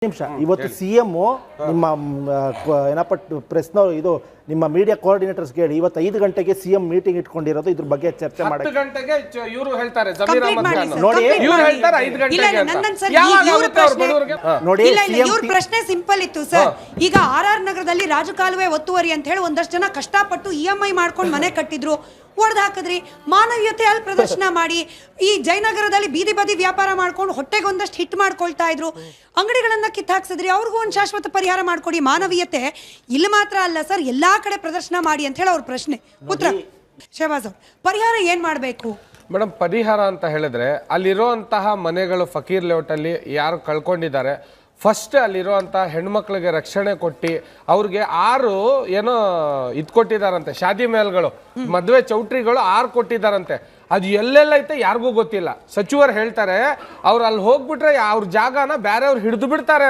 ನಿಮಿಷ ಇವತ್ತು ಸಿಎಂ ನಿಮ್ಮ ಏನಪ್ಪ ಪ್ರೆಸ್ನವರು ಇದು ನಿಮ್ಮ ಮೀಡಿಯಾ ಕೋಆರ್ಡಿನೇಟರ್ಸ್ ಹೇಳಿ ಇವತ್ತು 5 ಗಂಟೆಗೆ ಸಿಎಂ ಮೀಟಿಂಗ್ ಇಟ್ಕೊಂಡಿರೋದು ಇದ್ರ ಬಗ್ಗೆ ಚರ್ಚೆ ಮಾಡಿ 10 ಗಂಟೆಗೆ ಇವರು ಹೇಳ್ತಾರೆ ಜಮೀರ್ ಅಹಮದ್ ಖಾನ್ ನೋಡಿ ಇವರು ಹೇಳ್ತಾರೆ 5 ಗಂಟೆಗೆ ಅಂತ ಯಾವಾಗ ಆಗುತ್ತೆ ಅವ್ರ ಬಡವರಿಗೆ ನೋಡಿ ಇವ್ರ ಪ್ರಶ್ನೆ ಸಿಂಪಲ್ ಇತ್ತು ಸರ್. ಈಗ ಆರ್ ನಗರದಲ್ಲಿ ರಾಜಕಾಲುವೆ ಒತ್ತುವರಿ ಅಂತ ಹೇಳಿ ಒಂದಷ್ಟು ಜನ ಕಷ್ಟಪಟ್ಟು EMI ಮಾಡ್ಕೊಂಡು ಮನೆ ಕಟ್ಟಿದ್ರು, ಹೊಡೆದು ಹಾಕಿದ್ರಿ. ಮಾನವೀಯತೆ ಅಲ್ಲಿ ಪ್ರದರ್ಶನ ಮಾಡಿ ಈ ಜಯನಗರದಲ್ಲಿ ಬೀದಿ ಬದಿ ವ್ಯಾಪಾರ ಮಾಡ್ಕೊಂಡು ಹೊಟ್ಟೆಗೆ ಒಂದಷ್ಟು ಹಿಟ್ ಮಾಡ್ಕೊಳ್ತಾ ಇದ್ರು, ಅಂಗಡಿಗಳನ್ನ ಕಿತ್ತಾಕ್ಸಿದ್ರಿ, ಅವ್ರಿಗೂ ಒಂದು ಶಾಶ್ವತ ಪರಿಹಾರ ಮಾಡ್ಕೊಡಿ. ಮಾನವೀಯತೆ ಇಲ್ಲಿ ಮಾತ್ರ ಅಲ್ಲ ಸರ್, ಎಲ್ಲಾ ಕಡೆ ಪ್ರದರ್ಶನ ಮಾಡಿ ಅಂತ ಹೇಳಿ ಅವ್ರ ಪ್ರಶ್ನೆ. ಉತ್ತರ ಶಹಬಾಜ್ ಅವ್ರು, ಪರಿಹಾರ ಏನ್ ಮಾಡ್ಬೇಕು ಮೇಡಮ್? ಪರಿಹಾರ ಅಂತ ಹೇಳಿದ್ರೆ ಅಲ್ಲಿರುವಂತಹ ಮನೆಗಳು ಫಕೀರ್ ಲೇಔಟ್ ಅಲ್ಲಿ ಯಾರು ಕಳ್ಕೊಂಡಿದ್ದಾರೆ ಫಸ್ಟ್ ಅಲ್ಲಿರುವಂಥ ಹೆಣ್ಮಕ್ಳಿಗೆ ರಕ್ಷಣೆ ಕೊಟ್ಟು ಅವ್ರಿಗೆ 6 ಏನೋ ಇದು ಕೊಟ್ಟಿದ್ದಾರಂತೆ, ಶಾದಿ ಮೇಲ್ಗಳು, ಮದುವೆ ಚೌಟ್ರಿಗಳು 6 ಕೊಟ್ಟಿದ್ದಾರಂತೆ. ಅದು ಎಲ್ಲೆಲ್ಲ ಐತೆ ಯಾರಿಗೂ ಗೊತ್ತಿಲ್ಲ. ಸಚಿವರು ಹೇಳ್ತಾರೆ ಅವ್ರು ಅಲ್ಲಿ ಹೋಗ್ಬಿಟ್ರೆ ಅವ್ರ ಜಾಗನ ಬೇರೆಯವ್ರು ಹಿಡಿದು ಬಿಡ್ತಾರೆ.